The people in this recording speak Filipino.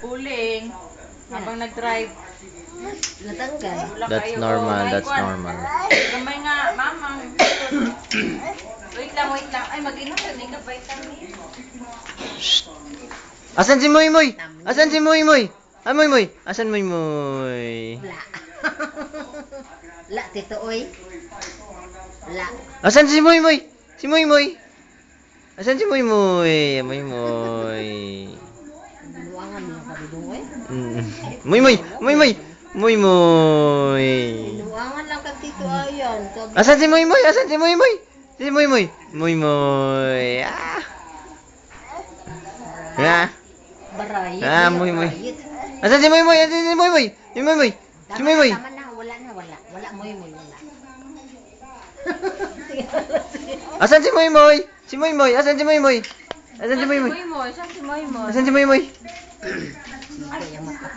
Uling. Habang nag-drive. Natanggal. That's normal, that's normal. Gamay nga, mamang. Wait lang, wait lang. Ay, mag-inom ka, di ka vitamin. Shh. Asan si Moy Moy? Asan si Moy Moy? Ah, Moy Moy. Asan Moy Moy? La. La, tito, oy. La. Asan si Moy Moy? Si Moy Moy. Asan si Moy Moy? Moy Moy. Luangan mo yung kabidong, oy. Moy Moy. Moy Moy. Moy Moy. Luangan lang kag tito ayan. Asan si Moy Moy? Asan si Moy Moy? Si Moy Moy. Moy Moy. Ah. Ah. Barayit. Ah, Moy Moy. Asan si Moy Moy? Asan si Moy Moy? Si Moy Moy. Si Moy Moy. Tama na, wala na, wala. Wala, moy, wala. Asan si Moy Moy? Si Moy Moy. Asan si Moy Moy? Asan si Moy Moy? Saan si Moy Moy? Asan si Moy Moy? Siko yung mata.